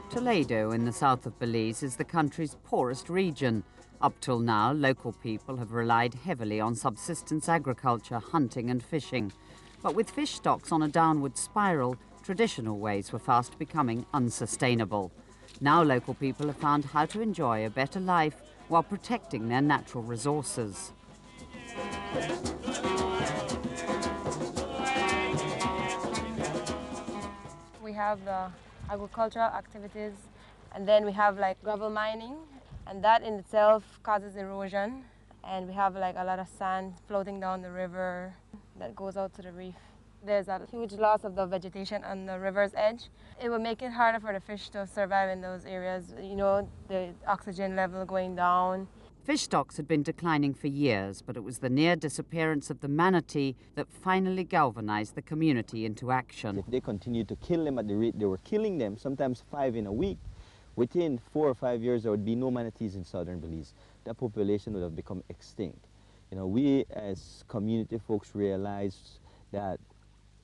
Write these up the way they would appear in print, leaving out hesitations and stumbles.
Toledo in the south of Belize is the country's poorest region. Up till now, local people have relied heavily on subsistence agriculture, hunting and fishing. But with fish stocks on a downward spiral, traditional ways were fast becoming unsustainable. Now local people have found how to enjoy a better life while protecting their natural resources. We have the agricultural activities, and then we have like gravel mining, and that in itself causes erosion, and we have like a lot of sand floating down the river that goes out to the reef. There's a huge loss of the vegetation on the river's edge. It will make it harder for the fish to survive in those areas, you know, the oxygen level going down. Fish stocks had been declining for years, but it was the near disappearance of the manatee that finally galvanized the community into action. If they continued to kill them at the rate they were killing them, sometimes 5 in a week, within 4 or 5 years there would be no manatees in southern Belize. That population would have become extinct. You know, we as community folks realized that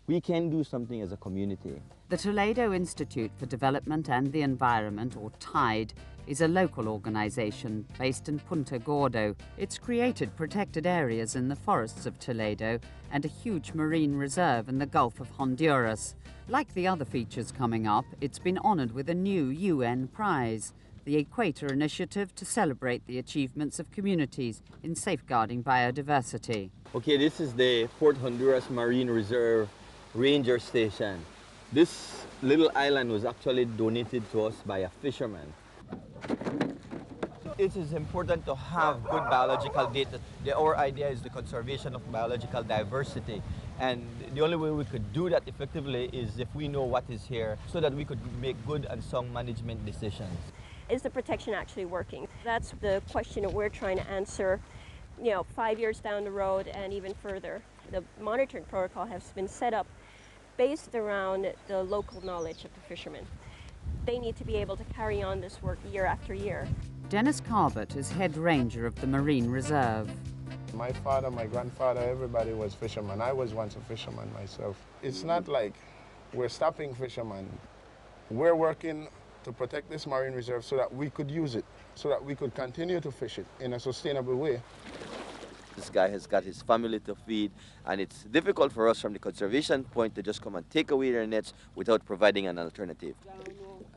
we can do something as a community. The Toledo Institute for Development and the Environment, or TIDE, is a local organization based in Punta Gordo. It's created protected areas in the forests of Toledo and a huge marine reserve in the Gulf of Honduras. Like the other features coming up, it's been honored with a new UN prize, the Equator Initiative to celebrate the achievements of communities in safeguarding biodiversity. Okay, this is the Fort Honduras Marine Reserve Ranger Station. This little island was actually donated to us by a fisherman. It is important to have good biological data. Our idea is the conservation of biological diversity. And the only way we could do that effectively is if we know what is here so that we could make good and sound management decisions. Is the protection actually working? That's the question that we're trying to answer, 5 years down the road and even further. The monitoring protocol has been set up based around the local knowledge of the fishermen. They need to be able to carry on this work year after year. Dennis Carbett is head ranger of the Marine Reserve. My father, my grandfather, everybody was fishermen. I was once a fisherman myself. It's not like we're stopping fishermen. We're working to protect this marine reserve so that we could use it, so that we could continue to fish it in a sustainable way. This guy has got his family to feed, and it's difficult for us from the conservation point to just come and take away their nets without providing an alternative.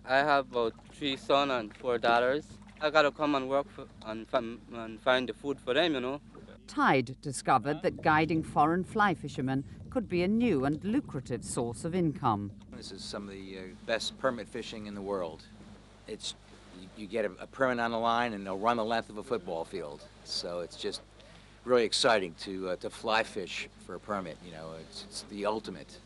I have about 3 sons and 4 daughters. I gotta come and work and find the food for them, TIDE discovered that guiding foreign fly fishermen could be a new and lucrative source of income. This is some of the best permit fishing in the world. You get a permit on the line and they'll run the length of a football field. So it's just really exciting to fly fish for a permit. It's the ultimate.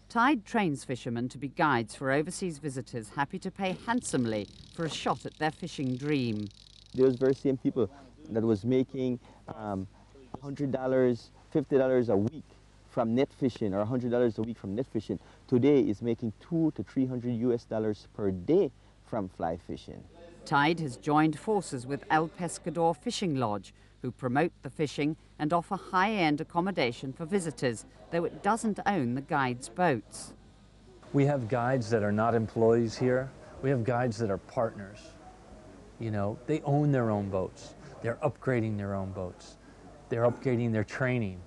TIDE trains fishermen to be guides for overseas visitors happy to pay handsomely for a shot at their fishing dream. Those very same people that was making $100, $50 a week from net fishing, or $100 a week from net fishing, today is making $200 to $300 US per day from fly fishing. TIDE has joined forces with El Pescador Fishing Lodge, who promote the fishing and offer high-end accommodation for visitors, though it doesn't own the guides' boats. We have guides that are not employees here. We have guides that are partners. They own their own boats. They're upgrading their own boats. They're upgrading their training.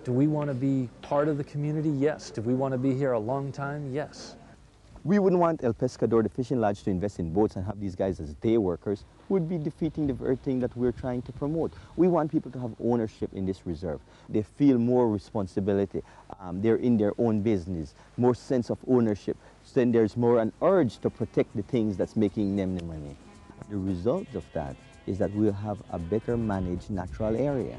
Do we want to be part of the community? Yes. Do we want to be here a long time? Yes. We wouldn't want El Pescador, the fishing lodge, to invest in boats and have these guys as day workers who would be defeating the very thing that we're trying to promote. We want people to have ownership in this reserve. They feel more responsibility. They're in their own business, more sense of ownership. So then there's more an urge to protect the things that's making them the money. The result of that is that we'll have a better managed natural area.